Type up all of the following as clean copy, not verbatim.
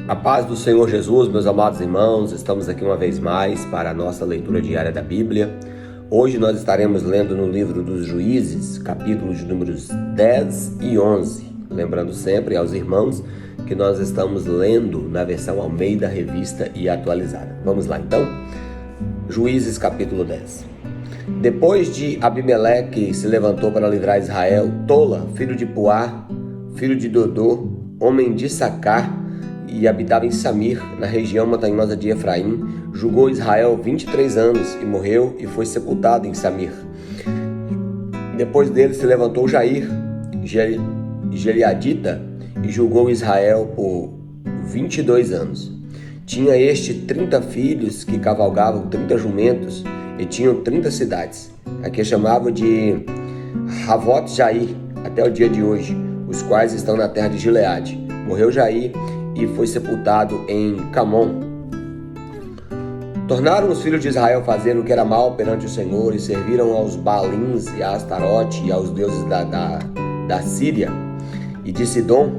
A paz do Senhor Jesus, meus amados irmãos, estamos aqui uma vez mais para a nossa leitura diária da Bíblia. Hoje nós estaremos lendo no livro dos Juízes, capítulos de números 10 e 11. Lembrando sempre aos irmãos que nós estamos lendo na versão Almeida, Revista e Atualizada. Vamos lá então? Juízes, capítulo 10. Depois de Abimeleque se levantou para livrar Israel, Tola, filho de Puá, filho de Dodô, homem de Sacar, e habitava em Samir, na região montanhosa de Efraim, julgou Israel 23 anos e morreu e foi sepultado em Samir. Depois dele se levantou Jair, Gileadita, e julgou Israel por 22 anos. Tinha este 30 filhos que cavalgavam 30 jumentos e tinham 30 cidades. Aqui chamavam de Havot Jair até o dia de hoje, os quais estão na terra de Gileade. Morreu Jair e foi sepultado em Camon. Tornaram os filhos de Israel fazer o que era mal perante o Senhor e serviram aos Baalins e a Astarote e aos deuses da Síria e de Sidom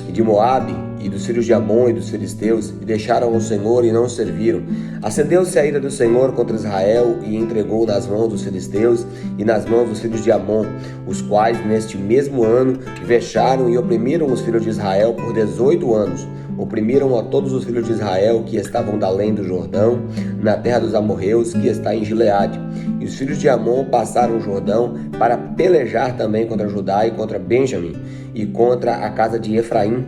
e de Moabe e dos filhos de Amon e dos filisteus, e deixaram o Senhor e não o serviram. Acendeu-se a ira do Senhor contra Israel e entregou nas mãos dos filisteus e nas mãos dos filhos de Amon, os quais neste mesmo ano vexaram e oprimiram os filhos de Israel por 18 anos. Oprimiram a todos os filhos de Israel que estavam da além do Jordão, na terra dos amorreus, que está em Gileade. E os filhos de Amon passaram o Jordão para pelejar também contra Judá e contra Benjamim e contra a casa de Efraim,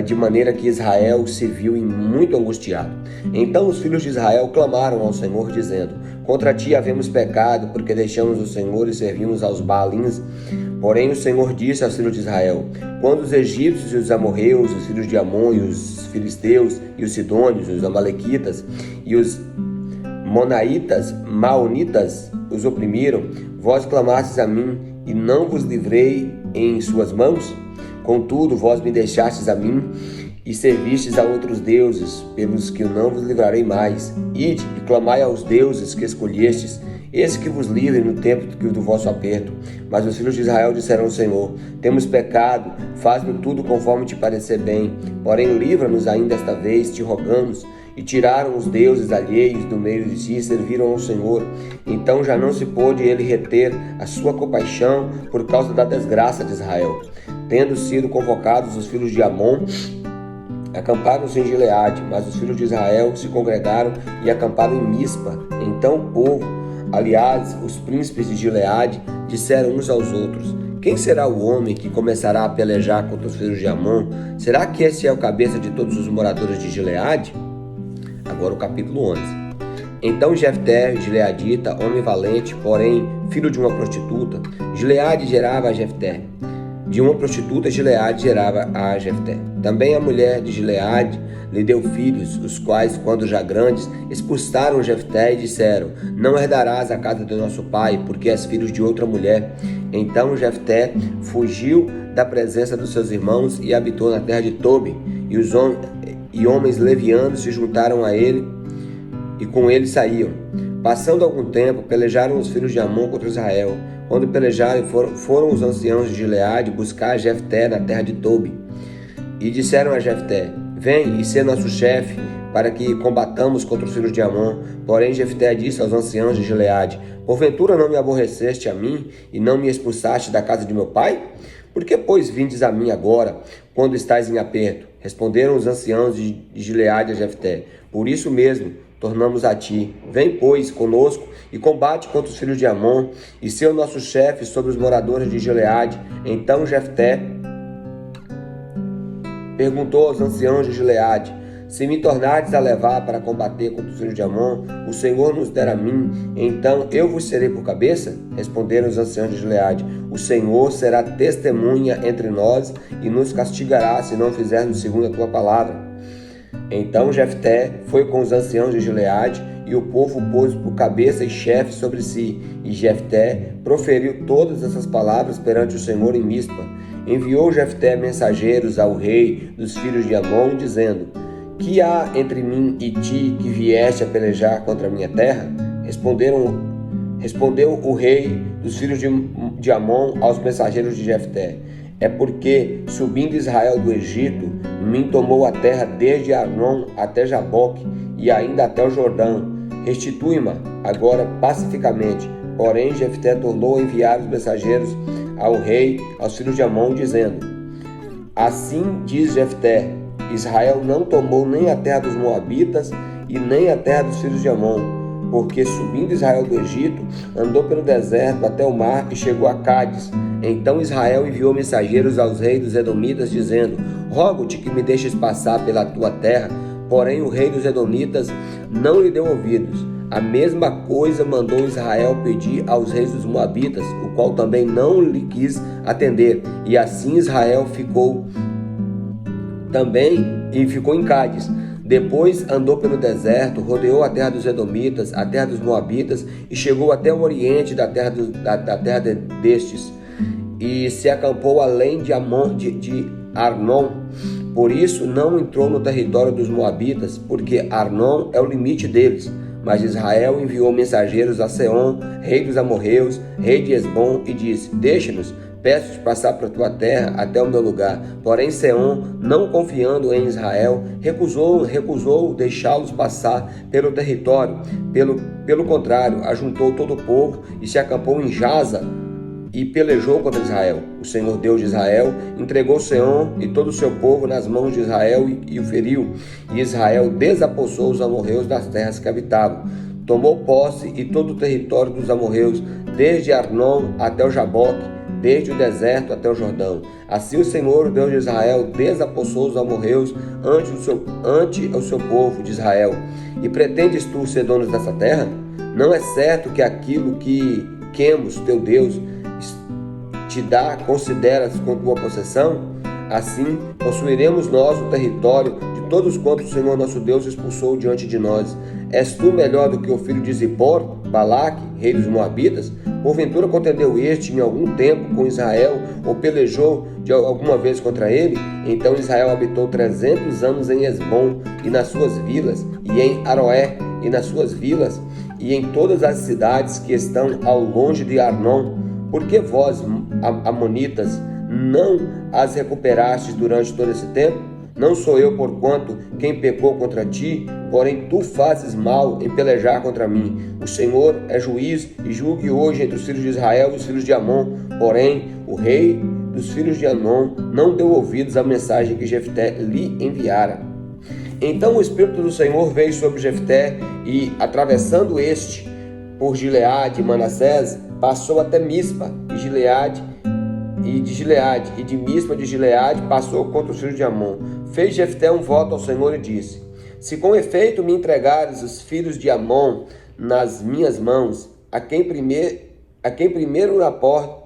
de maneira que Israel se viu muito angustiado. Então os filhos de Israel clamaram ao Senhor, dizendo: Contra ti havemos pecado, porque deixamos o Senhor e servimos aos Baalins. Porém o Senhor disse aos filhos de Israel: Quando os egípcios e os amorreus, os filhos de Amon e os filisteus e os sidônios, os amalequitas e os monaitas, maonitas os oprimiram, vós clamastes a mim e não vos livrei em suas mãos? Contudo, vós me deixastes a mim e servistes a outros deuses, pelos que eu não vos livrarei mais. Ide e clamai aos deuses que escolhestes, esse que vos livre no tempo do vosso aperto. Mas os filhos de Israel disseram ao Senhor: Temos pecado, faz-nos tudo conforme te parecer bem, porém livra-nos ainda esta vez, te rogamos. E tiraram os deuses alheios do meio de si e serviram ao Senhor. Então já não se pôde ele reter a sua compaixão por causa da desgraça de Israel. Tendo sido convocados os filhos de Amon, acamparam-se em Gileade, mas os filhos de Israel se congregaram e acamparam em Mispa. Então o povo, aliás, os príncipes de Gileade, disseram uns aos outros: Quem será o homem que começará a pelejar contra os filhos de Amon? Será que esse é o cabeça de todos os moradores de Gileade? Agora o capítulo 11. Então Jefté, gileadita, homem valente, porém filho de uma prostituta, Gileade gerava a Jefté. De uma prostituta, Gileade gerava a Jefté. Também a mulher de Gileade lhe deu filhos, os quais, quando já grandes, expulsaram Jefté e disseram: Não herdarás a casa do nosso pai, porque és filho de outra mulher. Então Jefté fugiu da presença dos seus irmãos e habitou na terra de Tobi, e homens levianos se juntaram a ele e com ele saíam. Passando algum tempo, pelejaram os filhos de Amon contra Israel. Quando pelejaram, foram os anciãos de Gileade buscar Jefté na terra de Tobi. E disseram a Jefté: Vem e sê nosso chefe, para que combatamos contra os filhos de Amon. Porém Jefté disse aos anciãos de Gileade: Porventura não me aborreceste a mim e não me expulsaste da casa de meu pai? Por que, pois, vindes a mim agora, quando estás em aperto? Responderam os anciãos de Gileade a Jefté: Por isso mesmo tornamos a ti. Vem, pois, conosco e combate contra os filhos de Amon, e ser o nosso chefe sobre os moradores de Gileade. Então Jefté perguntou aos anciãos de Gileade: Se me tornardes a levar para combater contra os filhos de Amon, o Senhor nos der a mim, então eu vos serei por cabeça? Responderam os anciãos de Gileade: O Senhor será testemunha entre nós e nos castigará se não fizermos segundo a tua palavra. Então Jefté foi com os anciãos de Gileade, e o povo pôs por cabeça e chefe sobre si. E Jefté proferiu todas essas palavras perante o Senhor em Mispa. Enviou Jefté mensageiros ao rei dos filhos de Amon, dizendo: Que há entre mim e ti que vieste a pelejar contra a minha terra? Respondeu o rei dos filhos de Amon aos mensageiros de Jefté: É porque, subindo Israel do Egito, me tomou a terra desde Arnon até Jaboque e ainda até o Jordão. Restitui-me agora pacificamente. Porém, Jefté tornou a enviar os mensageiros ao rei, aos filhos de Amon, dizendo: Assim diz Jefté: Israel não tomou nem a terra dos Moabitas e nem a terra dos filhos de Amon, porque subindo Israel do Egito, andou pelo deserto até o mar e chegou a Cádiz. Então Israel enviou mensageiros aos reis dos Edomitas, dizendo: Rogo-te que me deixes passar pela tua terra. Porém o rei dos Edomitas não lhe deu ouvidos. A mesma coisa mandou Israel pedir aos reis dos Moabitas, o qual também não lhe quis atender. E assim Israel ficou em Cádiz. Depois andou pelo deserto, rodeou a terra dos Edomitas, a terra dos Moabitas, e chegou até o oriente da terra destes, e se acampou além de Arnon. Por isso não entrou no território dos Moabitas, porque Arnon é o limite deles. Mas Israel enviou mensageiros a Seom, rei dos amorreus, rei de Esbom, e disse: Deixa-nos, peço-te passar para a tua terra até o meu lugar. Porém Seom, não confiando em Israel, recusou deixá-los passar pelo território. Pelo contrário, ajuntou todo o povo e se acampou em Jaza e pelejou contra Israel. O Senhor Deus de Israel entregou Seom e todo o seu povo nas mãos de Israel e o feriu. E Israel desapossou os amorreus das terras que habitavam. Tomou posse e todo o território dos amorreus, desde Arnon até o Jaboque, desde o deserto até o Jordão. Assim o Senhor, o Deus de Israel, desapossou os amorreus ante o seu povo de Israel. E pretendes tu ser dono dessa terra? Não é certo que aquilo que Quemos, teu Deus, te dá, consideras com tua possessão? Assim possuiremos nós o território de todos quantos o Senhor nosso Deus expulsou diante de nós. És tu melhor do que o filho de Zippor, Balaque, rei dos Moabitas? Porventura contendeu este em algum tempo com Israel, ou pelejou de alguma vez contra ele? Então Israel habitou 300 anos em Esbom e nas suas vilas, e em Aroé e nas suas vilas, e em todas as cidades que estão ao longe de Arnon. Por que vós, amonitas, não as recuperastes durante todo esse tempo? Não sou eu, porquanto, quem pecou contra ti, porém tu fazes mal em pelejar contra mim. O Senhor é juiz e julgue hoje entre os filhos de Israel e os filhos de Amon. Porém, o rei dos filhos de Amon não deu ouvidos à mensagem que Jefté lhe enviara. Então o Espírito do Senhor veio sobre Jefté e, atravessando este por Gileade e Manassés, passou até Mispa e de Mispa de Gileade passou contra os filhos de Amon. Fez Jefté um voto ao Senhor e disse: Se com efeito me entregares os filhos de Amon nas minhas mãos, a quem primeiro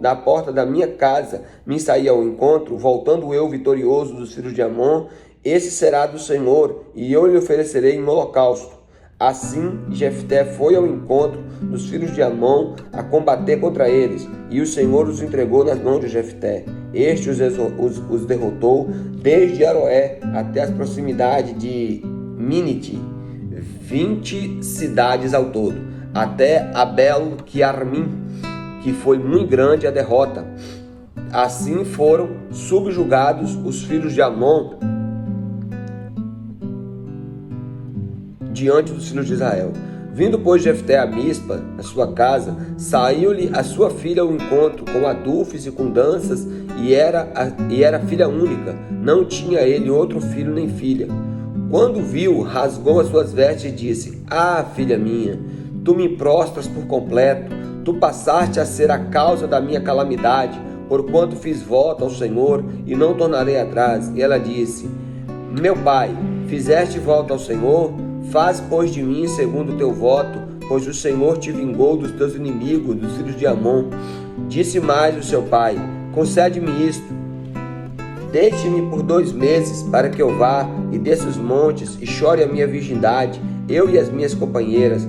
na porta da minha casa me sair ao encontro, voltando eu vitorioso dos filhos de Amon, esse será do Senhor, e eu lhe oferecerei em holocausto. Assim Jefté foi ao encontro dos filhos de Amon a combater contra eles, e o Senhor os entregou nas mãos de Jefté. Este os derrotou desde Aroé até as proximidades de Minite, 20 cidades ao todo, até Abel-Quiarmim, que foi muito grande a derrota. Assim foram subjugados os filhos de Amon diante dos filhos de Israel. Vindo, pois, Jefté a Mispa, a sua casa, saiu-lhe a sua filha ao encontro, com adufes e com danças, e era filha única, não tinha ele outro filho nem filha. Quando viu, rasgou as suas vestes e disse: Ah, filha minha, tu me prostras por completo, tu passaste a ser a causa da minha calamidade, porquanto fiz voto ao Senhor e não tornarei atrás. E ela disse: Meu pai, fizeste voto ao Senhor? Faz, pois, de mim segundo o teu voto, pois o Senhor te vingou dos teus inimigos, dos filhos de Amon. Disse mais o seu pai: Concede-me isto, deixe-me por 2 meses, para que eu vá e desça os montes e chore a minha virgindade, eu e as minhas companheiras.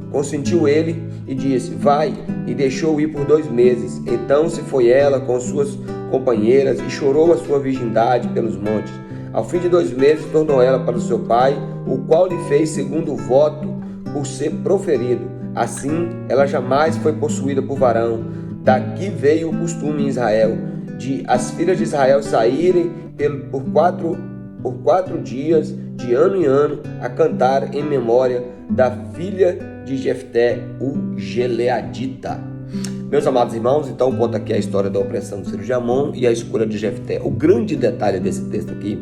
Consentiu ele e disse: Vai, e deixou-o ir por 2 meses. Então se foi ela com suas companheiras e chorou a sua virgindade pelos montes. Ao fim de 2 meses tornou ela para o seu pai, o qual lhe fez segundo o voto por ser proferido. Assim ela jamais foi possuída por varão. Daqui veio o costume em Israel, de as filhas de Israel saírem por 4 dias, de ano em ano, a cantar em memória da filha de Jefté, o Gileadita. Meus amados irmãos, então conta aqui a história da opressão do filho de Amon e a escolha de Jefté. O grande detalhe desse texto aqui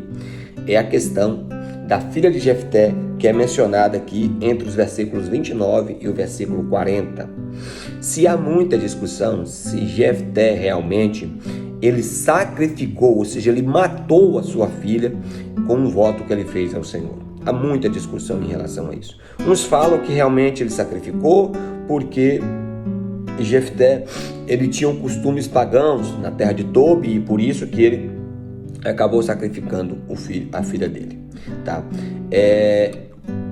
é a questão da filha de Jefté, que é mencionada aqui entre os versículos 29 e o versículo 40. Se há muita discussão se Jefté realmente ele sacrificou, ou seja, ele matou a sua filha com um voto que ele fez ao Senhor. Há muita discussão em relação a isso. Uns falam que realmente ele sacrificou porque Jefté ele tinha costumes pagãos na terra de Tobi e por isso que ele acabou sacrificando a filha dele, tá?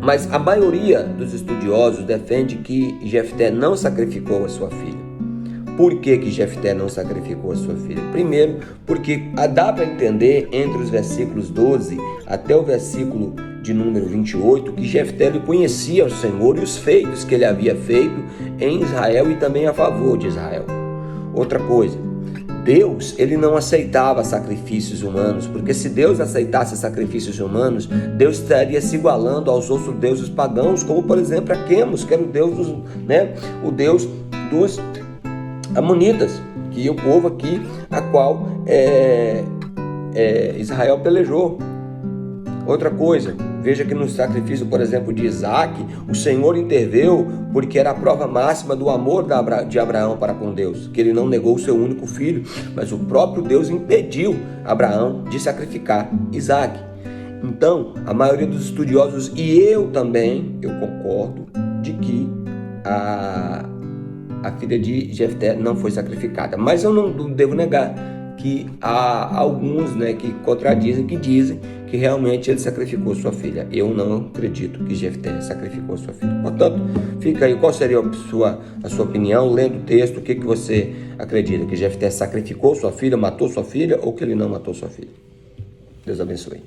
Mas a maioria dos estudiosos defende que Jefté não sacrificou a sua filha. Por que Jefté não sacrificou a sua filha? Primeiro, porque dá para entender entre os versículos 12 até o versículo de número 28 que Jefté ele conhecia o Senhor e os feitos que ele havia feito em Israel e também a favor de Israel. Outra coisa, Deus ele não aceitava sacrifícios humanos, porque se Deus aceitasse sacrifícios humanos, Deus estaria se igualando aos outros deuses pagãos, como por exemplo a Quemos, que era o deus dos Amonitas, que é o povo aqui a qual Israel pelejou. Outra coisa, veja que no sacrifício, por exemplo, de Isaac, o Senhor interveio porque era a prova máxima do amor de Abraão para com Deus, que ele não negou o seu único filho, mas o próprio Deus impediu Abraão de sacrificar Isaac. Então, a maioria dos estudiosos, e eu também, eu concordo, de que a filha de Jefté não foi sacrificada. Mas eu não devo negar que há alguns que contradizem, que dizem que realmente ele sacrificou sua filha. Eu não acredito que Jefté sacrificou sua filha. Portanto, fica aí, qual seria a sua opinião, lendo o texto, o que você acredita? Que Jefté sacrificou sua filha, matou sua filha, ou que ele não matou sua filha? Deus abençoe.